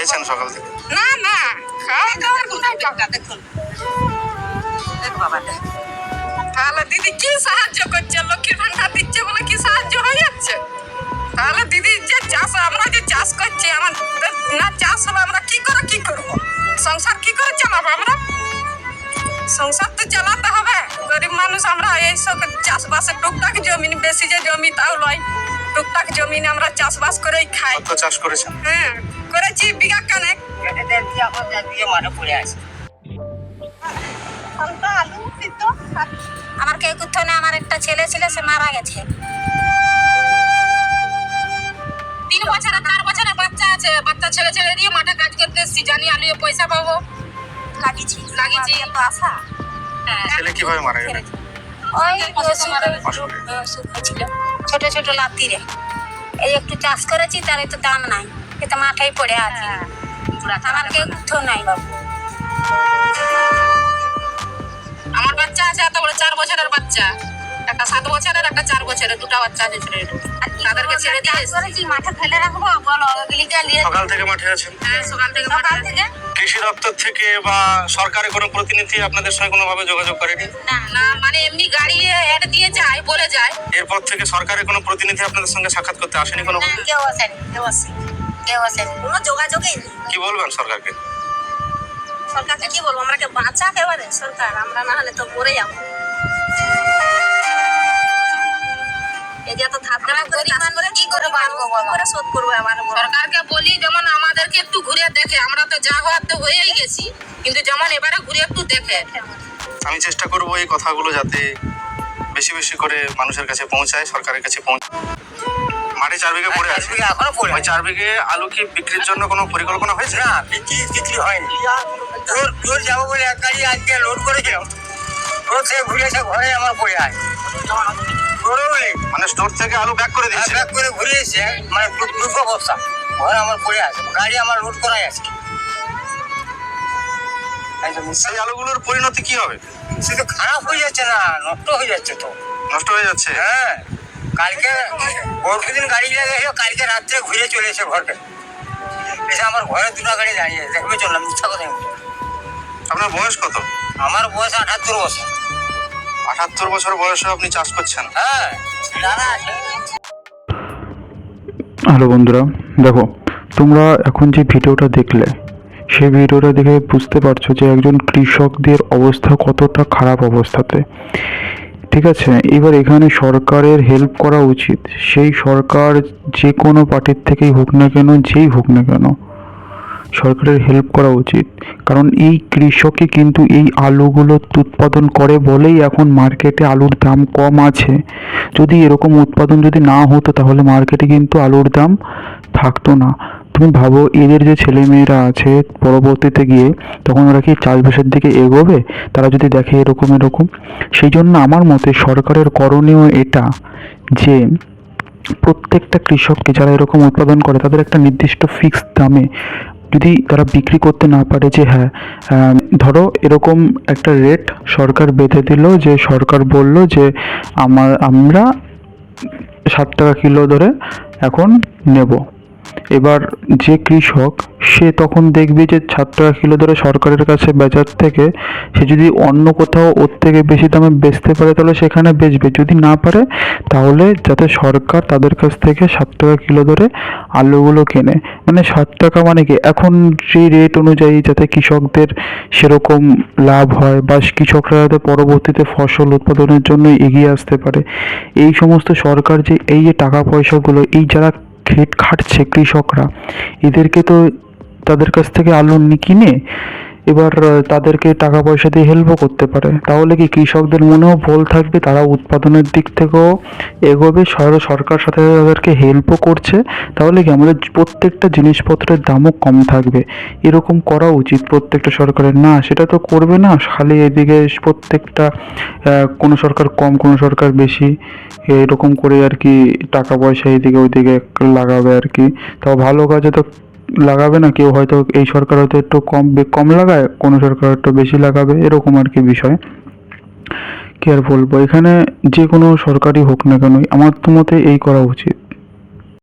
খেয়েছেন সকাল থেকে? না না, খাওয়া দাওয়ার কোথায় টাকা দেখুন। তাহলে দিদি কি সাহায্য করছে? লক্ষ্মীর ভান্ডার দিচ্ছে বলে কি সাহায্য হয়ে যাচ্ছে? তাহলে দিদি যে চাষ, আমরা যে চাষ করছি, আমাদের না চাষ হলে আমরা কি করবো? সংসার কি করে চালাবো আমরা? সংসার তো চালাতে হবে। গরিব মানুষ আমরা এইসব চাষবাসে টুকটাক জমি, বেশি যে জমি তাও লয়, টুকটাক জমিনে আমরা চাষবাস করেই খাই। কত চাষ করেছেন? হ্যাঁ করেছি, বিঘা কানেক। মাঠে পড়ে আছে আমার কেউ কোথাও নেই। আমার একটা ছেলে ছিল, সে মারা গেছে। 3 বছর 4 বছরের বাচ্চা আছে। বাচ্চা ছেলে ছেলে দিয়ে মাঠে কাজ করতে এসছি, জানি আলুয়ে পয়সা পাবো। লাগিয়েছি তো আশা। ছেলে কিভাবে মারা গেল? ওই অসুখ হয়েছিল, ছোট ছোট লাতিরে। এই একটু চাষ করেছি, তার তো দাম নাই, এটা মাঠেই পড়ে আছে। আমার কেউ কোথাও নাই বাবু। আমার বাচ্চা আছে এত বড়, 4 বছরের বাচ্চা, একটা 7 বছরের, একটা 4 বছরের, দুটো বাচ্চা আছে ছোট ছোট। তাদেরকে ছেড়ে দিয়ে করেছি, মাঠে ফেলে রাখবো বলো? ওগুলিকে নিয়ে সকাল থেকে মাঠে আছেন? হ্যাঁ, সকাল থেকে। কৃষি দপ্তর থেকে বা সরকারের কোনো প্রতিনিধি আপনাদের সঙ্গে কোনোভাবে যোগাযোগ করেনি? না, মানে এমনি গাড়ি অ্যাড দিয়ে যায়, বলে যায়। এরপর থেকে সরকারের কোনো প্রতিনিধি আপনাদের সঙ্গে সাক্ষাৎ করতে আসেনি কোনো? কেউ আসেনি, কোনো যোগাযোগই নেই। কি বলবেন সরকারকে? সরকারকে কি বলবো? আমাকে বাঁচাক এবারে সরকার, আমরা না হলে তো মরে যাবো। এই যে এত থাপড়া করে কি করে বাঁচবো, করে শোধ করবো আবার? সরকারকে বলি যেমন আমাদেরকে একটু ঘুরে দেখে, আমরা তো যা হওয়ার তো হয়েই গেছি, কিন্তু যেমন এবারে ঘুরে একটু দেখে। আমি চেষ্টা করব এই কথাগুলো যাতে বেশি বেশি করে মানুষের কাছে পৌঁছায়, সরকারের কাছে পৌঁছায়। মাঠে 4 বিঘা পড়ে আছে, এখনো পড়ে ওই 4 বিঘে আলু কি বিক্রির জন্য কোনো পরিকল্পনা হয়েছে? না, বিক্রি হয়নি। তোর যাবো বলে এক গাড়ি আজকে লোড করেছিলাম, তোর থেকে ঘুরে এসে ঘরে আমার পড়ে আছে। মানে স্টোর থেকে আলু ব্যাক করে দিচ্ছে? ব্যাক করে ঘুরে এসে মানে দুঃখ অবস্থা, ঘরে আমার পড়ে আছে, গাড়ি আমার লোড করাই আছে। সেই আলুগুলোর পরিণতি কি হবে? সে তো খারাপ হয়ে যাচ্ছে, না নষ্ট হয়ে যাচ্ছে তো। নষ্ট হয়ে যাচ্ছে? হ্যাঁ, কালকে পরশুদিন গাড়ি লেগে এসে কালকে রাত্রে ঘুরে চলে এসে ঘরকে এসে আমার ঘরে 2টা গাড়ি দাঁড়িয়ে দেখবে চললাম, ইচ্ছা কথা। আপনার বয়স কত? আমার বয়স 78 বছর। 78 বছর বয়সে আপনি চাষ করছেন? হ্যাঁ, দাদা আছে। হ্যালো বন্ধুরা, দেখো তোমরা এখন যে ভিডিওটা দেখলে, সেই ভিডিওটা দেখে বুঝতে পারছো যে একজন কৃষকদের অবস্থা কতটা খারাপ অবস্থাতে। ঠিক আছে, এবার এখানে সরকারের হেল্প করা উচিত। সেই সরকার যে কোনো পার্টির থেকেই হোক না কেন, যেই হোক না কেন, সরকারের হেল্প করা উচিত। কারণ এই কৃষকে কিন্তু এই আলুগুলো উৎপাদন করে বলেই এখন মার্কেটে আলুর দাম কম আছে। যদি এরকম উৎপাদন যদি না হতো তাহলে মার্কেটে কিন্তু আলুর দাম থাকতো না। তুমি ভাবো, এদের যে ছেলেমেয়েরা আছে পরবর্তীতে গিয়ে তখন ওরা কি চাষবাসের দিকে এগোবে? তারা যদি দেখে এরকম। সেই জন্য আমার মতে সরকারের করণীয় এটা যে প্রত্যেকটা কৃষককে যারা এরকম উৎপাদন করে তাদের একটা নির্দিষ্ট ফিক্সড দামে যদি তারা বিক্রি করতে না পারে, যে হ্যাঁ ধরো এরকম একটা রেট সরকার বেঁধে দিল, যে সরকার বলল যে আমরা 60 টাকা কিলো ধরে এখন নেব। এবার যে কৃষক সে তখন দেখবে যে 60 টাকা কিলো ধরে সরকারের কাছে বেচার থেকে সে যদি অন্য কোথাও ওর থেকে বেশি দামে বেচতে পারে তাহলে সেখানে বেচবে, যদি না পারে তাহলে যাতে সরকার তাদের কাছ থেকে 60 টাকা কিলো ধরে আলুগুলো কেনে। মানে 60 টাকা মানে কি এখন যে রেট অনুযায়ী যাতে কৃষকদের সেরকম লাভ হয় বা কৃষকরা যাতে পরবর্তীতে ফসল উৎপাদনের জন্য এগিয়ে আসতে পারে, এই সমস্ত সরকার যে এই যে টাকা পয়সাগুলো এই যারা খাটছে কৃষকরা, এদেরকে তো তাদের কাছ থেকে আলু কিনে এবার তাদেরকে টাকা পয়সা দিয়ে হেল্পও করতে পারে। তাহলে কি কৃষকদের মনেও বল থাকবে, তারা উৎপাদনের দিক থেকেও এগোবে, সরকার সাথে তাদেরকে হেল্পও করছে। তাহলে কি আমাদের প্রত্যেকটা জিনিসপত্রের দামও কম থাকবে। এরকম করা উচিত প্রত্যেকটা সরকারের। না, সেটা তো করবে না, খালি এদিকে প্রত্যেকটা কোনো সরকার কম কোনো সরকার বেশি এরকম করে আর কি টাকা পয়সা এদিকে ওইদিকে লাগাবে আর কি। তাও ভালো কাজে তো লাগাবে না। কেউ হয়তো এই সরকার হয়তো একটু কম লাগায়, কোনো সরকার একটু বেশি লাগাবে, এরকম আর কি বিষয়। কি আর বলবো, এখানে যে কোনো সরকারই হোক না কেন আমার তো মতে এই করা উচিত।